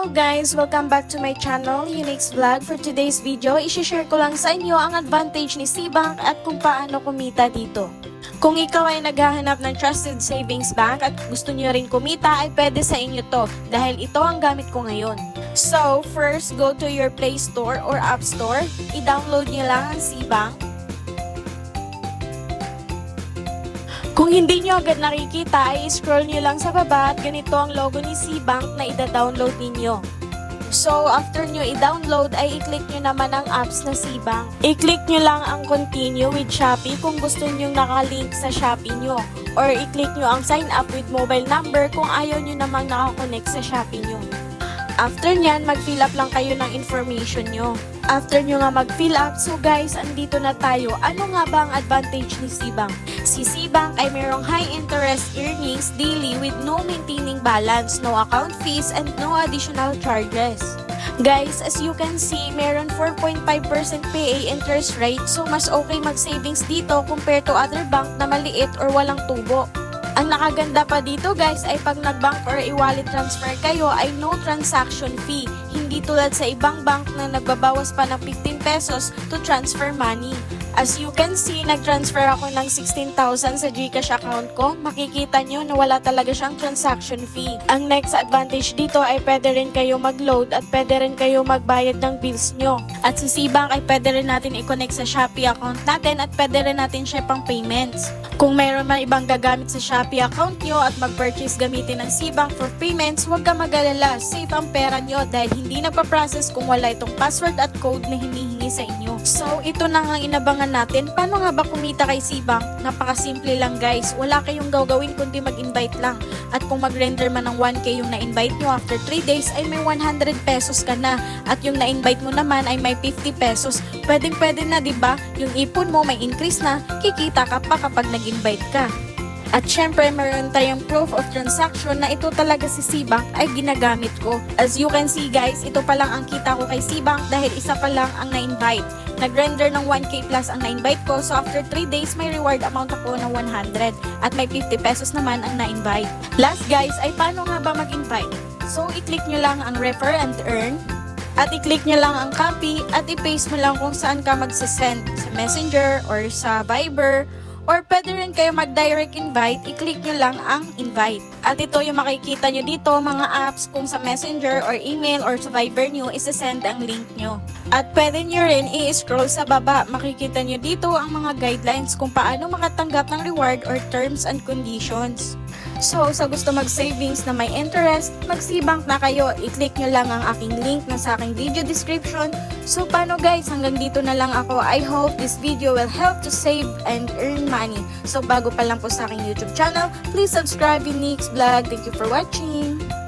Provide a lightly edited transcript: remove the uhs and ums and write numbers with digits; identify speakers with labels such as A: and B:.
A: Hello guys! Welcome back to my channel, Unix Vlog. For today's video, isi-share ko lang sa inyo ang advantage ni SeaBank at kung paano kumita dito. Kung ikaw ay naghahanap ng trusted savings bank at gusto nyo rin kumita, ay pwede sa inyo to dahil ito ang gamit ko ngayon. So, first, go to your Play Store or App Store. I-download nyo lang ang SeaBank. Kung hindi nyo agad nakikita, ay scroll nyo lang sa baba at ganito ang logo ni SeaBank na ida-download ninyo. So, after nyo i-download, ay i-click nyo naman ang apps na SeaBank. I-click nyo lang ang continue with Shopee kung gusto nyo nakalink sa Shopee nyo. Or i-click nyo ang sign up with mobile number kung ayaw nyo namang nakakonect sa Shopee nyo. After nyan, mag-fill up lang kayo ng information nyo. After nyo nga mag-fill up, so guys, andito na tayo. Ano nga ba ang advantage ni SeaBank? Si SeaBank ay mayroong high interest earnings daily with no maintaining balance, no account fees, and no additional charges. Guys, as you can see, meron 4.5% PA interest rate, so mas okay mag-savings dito compared to other bank na maliit or walang tubo. Ang nakaganda pa dito guys ay pag nag-bank or e-wallet transfer kayo ay no transaction fee. Hindi tulad sa ibang bank na nagbabawas pa ng 15 pesos to transfer money. As you can see, nag-transfer ako ng 16,000 sa GCash account ko. Makikita nyo na wala talaga siyang transaction fee. Ang next advantage dito ay pwede rin kayo mag-load at pwede rin kayo magbayad ng bills nyo. At sa SeaBank ay pwede rin natin i-connect sa Shopee account natin at pwede rin natin siya pang payments. Kung mayroon man ibang gagamit sa Shopee account nyo at mag-purchase gamitin ng SeaBank for payments, huwag ka mag-alala. Safe ang pera nyo dahil hindi nagpa-process kung wala itong password at code na hinihingi sa inyo. So, ito na ang inabangan natin. Paano nga ba kumita kay SeaBank? Napakasimple lang guys. Wala kayong gagawin kundi mag-invite lang. At kung mag-render man ng 1K yung na-invite nyo after 3 days ay may 100 pesos ka na. At yung na-invite mo naman ay may 50 pesos. Pwedeng-pwede na, diba? Yung ipon mo may increase na, kikita ka pa kapag nag-invite ka. At syempre, meron tayong proof of transaction na ito talaga si SeaBank ay ginagamit ko. As you can see guys, ito pa lang ang kita ko kay SeaBank dahil isa pa lang ang na-invite. Nag-render ng 1K plus ang na-invite ko, so after 3 days, may reward amount ako ng 100 at may 50 pesos naman ang na-invite. Last guys, ay paano nga ba mag-invite? So, i-click nyo lang ang refer and earn. At i-click nyo lang ang copy at i-paste mo lang kung saan ka magsasend. Sa Messenger or sa Viber. Or pwede rin kayo mag-direct invite, i-click nyo lang ang invite. At ito yung makikita nyo dito, mga apps kung sa Messenger or email or sa Viber nyo, isa-send ang link nyo. At pwede nyo rin i-scroll sa baba, makikita nyo dito ang mga guidelines kung paano makatanggap ng reward or terms and conditions. So, sa gusto mag-savings na may interest, mag-SeaBank na kayo. I-click nyo lang ang aking link na sa aking video description. So, paano guys? Hanggang dito na lang ako. I hope this video will help to save and earn money. So, bago pa lang po sa aking YouTube channel, please subscribe Unix Vlog. Thank you for watching!